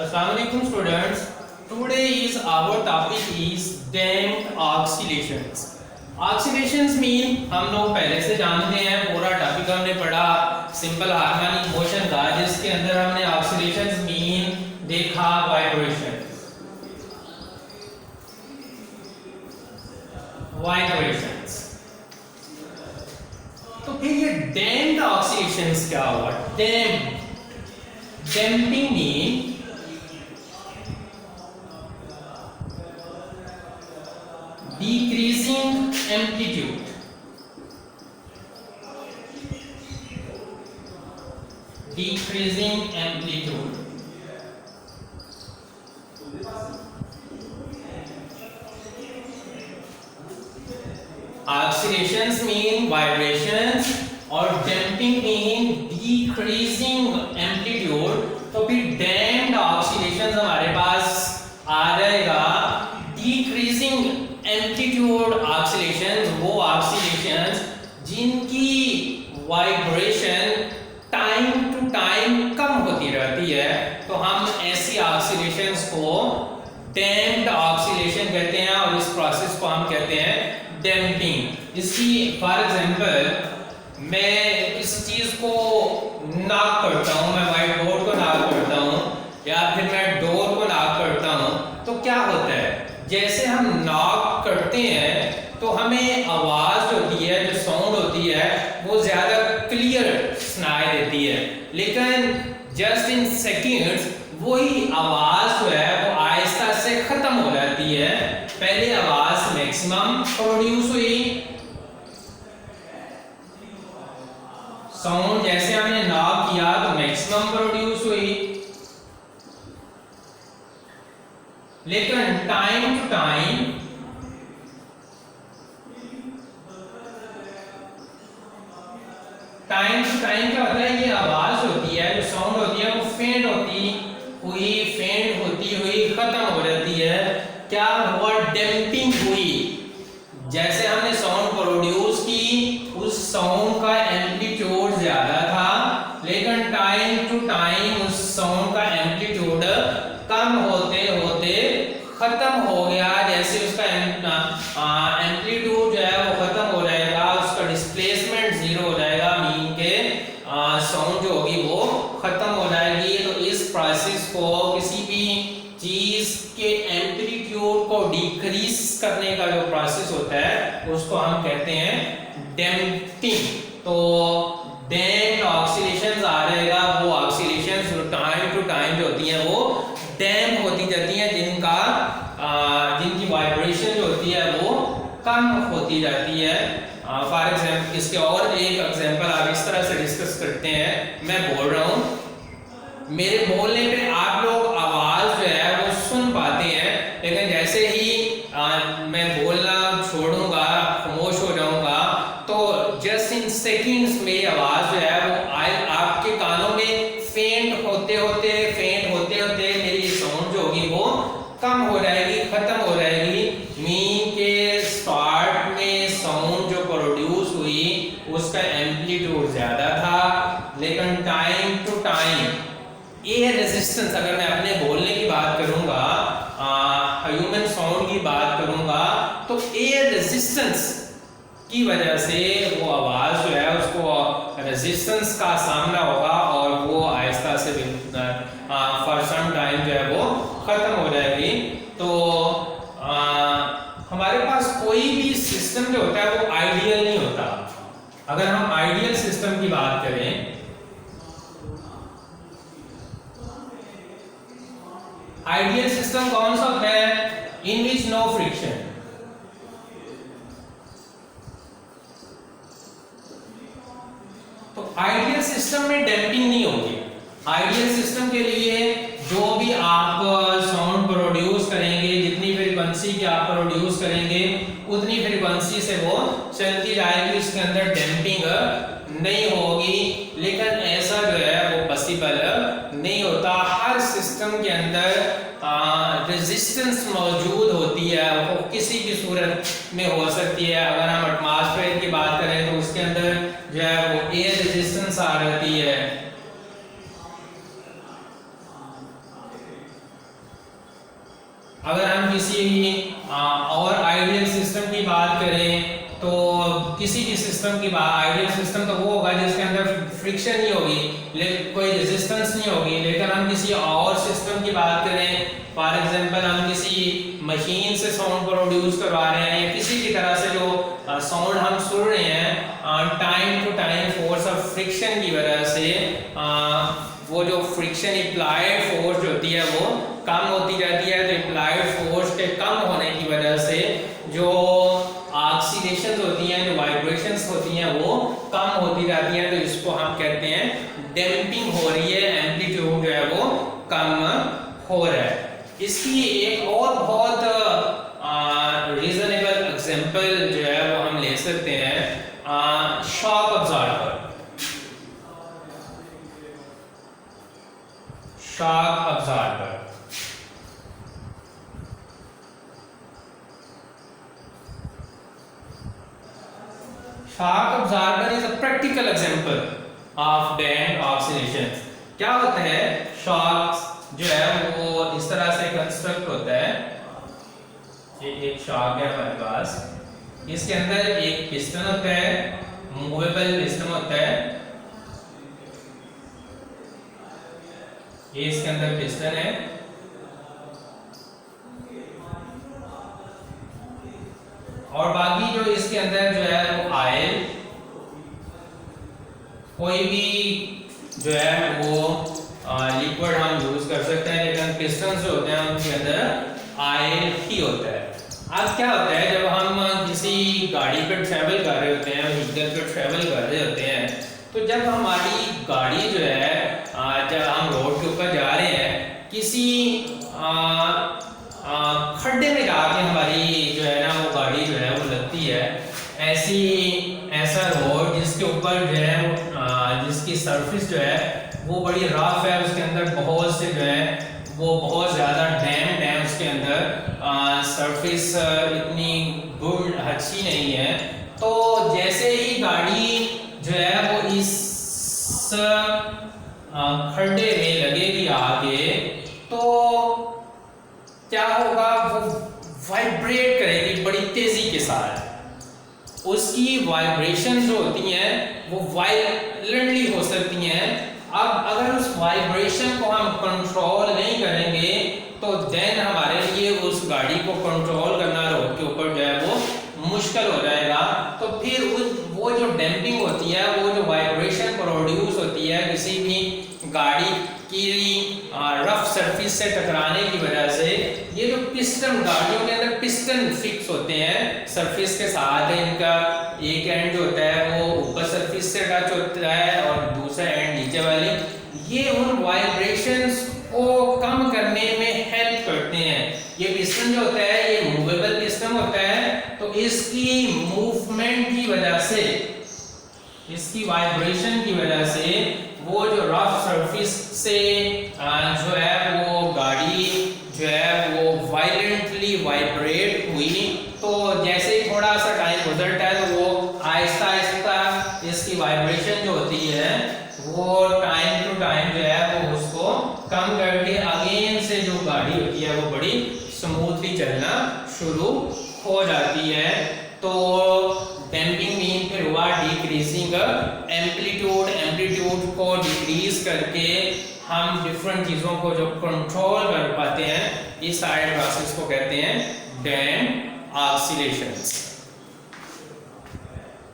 Assalamualaikum students. Today is our topic is damped oscillations. Oscillations mean हम लोग पहले से जानते हैं, पूरा टॉपिक हमने पढ़ा सिंपल हार्मोनिक मोशन का, जिसके अंदर हमने oscillations mean देखा vibrations. तो फिर ये damped oscillations क्या हुआ? Damping mean decreasing amplitude. Decreasing amplitude. Oscillations mean vibrations और damping mean decreasing amplitude. तो फिर damped oscillations हमारे पास आ जाएगा decreasing amplitude oscillations, वो oscillations जिनकी वाइब्रेशन टाइम टू टाइम कम होती रहती है, तो हम ऐसी oscillations को damped oscillation कहते हैं और इस प्रोसेस को हम कहते हैं damping. इसकी फॉर एग्जांपल मैं इस चीज को नॉक करता हूँ, मैं व्हाइट बोर्ड को नॉक करता हूँ या फिर मैं डोर को नॉक करता हूँ, तो क्या होता है, जैसे हम नॉक करते हैं तो हमें आवाज होती है, जो साउंड होती है वो ज्यादा क्लियर सुनाई देती है, लेकिन जस्ट इन सेकंड्स वही आवाज जो है वो आहिस्ता से खत्म हो जाती है. पहले आवाज मैक्सिमम प्रोड्यूस हुई, साउंड जैसे हमने नॉक किया तो मैक्सिमम प्रोड्यूस हुई, लेकिन टाइम टू टाइम क्या होता है, ये आवाज होती है, जो साउंड होती है वो फेंट होती हुई खत्म हो जाती है. क्या हुआ, डैम्पिंग हुई. जैसे हमने साउंड प्रोड्यूस की, उस साउंड का एम्पलीट्यूड ज्यादा था, लेकिन टाइम टू टाइम उस साउंड का एम्पलीट्यूड कम होते होते खत्म हो गया. जैसे उसका एम्पलीट्यूड जो है वो खत्म हो जाएगा, उसका डिस्प्लेसमेंट जीरो हो जाएगा, मीन के साउंड जो होगी वो खत्म हो जाएगी. तो इस प्रोसेस को, किसी भी चीज के एम्पलीट्यूड को डिक्रीज करने का जो प्रोसेस होता है उसको हम कहते हैं डैम्पिंग. तो डैम्प्ड ऑक्सीलेशंस आ जाएगा, वो ऑक्सीलेशंस टाइम टू टाइम जो होती हैं वो डैम्प होती जाती हैं, जिनकी वाइब्रेशन जो होती है वो कम होती जाती है. फॉर एग्जांपल इसके और एक एग्जांपल आप इस तरह से डिस्कस करते हैं. मैं बोल रहा हूँ, मेरे बोलने पे आप लोग आवाज जो है वो सुन पाते हैं, लेकिन जैसे ही मैं बोलना छोड़ूंगा, खामोश हो जाऊंगा, तो जस्ट इन सेकंड्स मेरी आवाज जो है वो आपके कानों में फेंट होते होते मेरी साउंड जो होगी वो कम हो जाएगी, खत्म हो जाएगी. मीन के स्टार्ट में साउंड जो प्रोड्यूस हुई उसका एम्पलीट्यूड ज्यादा था, लेकिन time to time air resistance, अगर मैं अपने बोलने की बात करूंगा, ह्यूमन साउंड की बात करूंगा, तो एयर रेजिस्टेंस की वजह से वो आवाज जो है उसको रेजिस्टेंस का सामना होगा और वो आहिस्ता से फॉर सम टाइम जो है वो खत्म हो जाएगी. तो हमारे पास कोई भी सिस्टम जो होता है वो आइडियल नहीं होता. अगर हम आइडियल सिस्टम की बात करें, आइडियल सिस्टम कौन सा होता है, इन विच नो फ्रिक्शन. तो आइडियल सिस्टम में डैम्पिंग नहीं होगी. आइडियल सिस्टम के लिए जो भी आप साउंड प्रोड्यूस करेंगे, जितनी फ्रीक्वेंसी की आप प्रोड्यूस करेंगे उतनी फ्रीक्वेंसी से वो चलती जाएगी, उसके अंदर डैम्पिंग नहीं होगी. लेकिन ऐसा जो है वो पॉसिबल नहीं होता. हर सिस्टम के अंदर रेजिस्टेंस मौजूद होती है, वो किसी भी सूरत में हो सकती है. अगर हम एटमॉस्फेयर की बात करें तो उसके अंदर जो है वो एयर रेजिस्टेंस आ जाती है. अगर हम किसी और आइडियल सिस्टम की बात करें तो किसी भी सिस्टम की बात, आइडियल सिस्टम तो वो होगा जिसके अंदर फ्रिक्शन नहीं होगी, लेकिन कोई रेजिस्टेंस नहीं होगी। लेकिन हम किसी और सिस्टम की बात करें, फॉर एग्जांपल हम किसी मशीन से साउंड प्रोड्यूस करवा रहे हैं या किसी भी तरह से जो साउंड हम सुन रहे हैं, time to time force of friction की वजह से वो जो फ्रिक्शन अप्लाइड फोर्स होती है वो कम होती जाती है। तो अप्लाइड फोर्स के कम होने की वजह से जो ऑक्सीडेशंस होती हैं, जो वाइब्रेशंस होती हैं वो कम होती जाती हैं। तो इसको हम कहते हैं डैम्पिंग हो रही है, एम्पलीट्यूड जो है वो कम हो रहा है। इसकी एक और बहुत रीजनेबल एग्जांपल जो है वो हम ले सकते हैं shock absorber. Shock absorber Shock absorber is a practical example of damped oscillation। क्या होता है, शॉक जो है वो इस तरह से कंस्ट्रक्ट होता है। ये एक शॉक है हमारे पास, इसके अंदर एक पिस्टन होता है, मूवेबल पिस्टन होता है। ये इसके अंदर पिस्टन है और बाकी जो इसके अंदर जो है वो ऑयल, कोई भी जो है वो लिक्विड हम यूज कर सकते हैं, लेकिन पिस्टन जो होते हैं उनके अंदर ऑयल ही होता है। अब क्या होता है, जब हम किसी गाड़ी पर ट्रैवल कर रहे होते हैं, व्हीकल पर ट्रैवल कर रहे होते हैं, तो जब हमारी गाड़ी जो है जब हम रोड के ऊपर जा रहे हैं, किसी खड्डे में जाके हमारी जो है ना वो गाड़ी जो है वो लगती है, ऐसा रोड जिसके ऊपर जो है जिसकी सरफेस जो है वो बड़ी रफ है, उसके अंदर बहुत से जो है वो बहुत ज़्यादा डैम्ड है, उसके अंदर सरफेस इतनी गुड अच्छी नहीं है। तो जैसे ही गाड़ी जो है वो इस खड्डे में लगेगी आगे, तो क्या होगा, वो वाइब्रेट करेगी बड़ी तेजी के साथ। उसकी वाइब्रेशन जो होती हैं वो वायलेंटली हो सकती हैं। अब अगर उस वाइब्रेशन को हम कंट्रोल नहीं करेंगे तो देन हमारे लिए उस गाड़ी को कंट्रोल करना रोड के ऊपर जो है वो मुश्किल हो जाएगा। तो फिर वो जो डैम्पिंग होती है, वो जो वाइब्रेशन प्रोड्यूस होती है किसी भी गाड़ी की रफ सरफेस से टकराने की वजह से, ये जो पिस्टन, गाड़ियों के अंदर पिस्टन फिक्स होते हैं सरफेस के साथ है, इनका एक एंड जो होता है वो ऊपर सरफेस से टच होता है और दूसरा एंड नीचे वाली, ये उन वाइब्रेशंस को कम करने में हेल्प करते हैं। ये पिस्टन जो होता है ये मूवेबल पिस्टन होता है, तो इसकी मूवमेंट की वजह से, इसकी वाइब्रेशन की वजह से वो जो रफ सरफेस से जो है वो गाड़ी जो है वो वायलेंटली वाइब्रेट हुई। तो जैसे ही थोड़ा सा टाइम गुजरता है तो वो आहिस्ता आहिस्ता इसकी वाइब्रेशन जो होती है वो टाइम टू टाइम जो है वो उसको कम करके अगेन से जो गाड़ी होती है वो बड़ी स्मूथली चलना शुरू हो जाती है। तो डैम्पिंग मीन फिर हुआ डिक्रीजिंग एम्पलीट्यूड, एम्पलीट्यूड को डिक्रीज करके हम डिफरेंट चीज़ों को जो कंट्रोल कर पाते हैं, इस सारे प्रोसेस को कहते हैं डैम्प ऑसिलेशंस।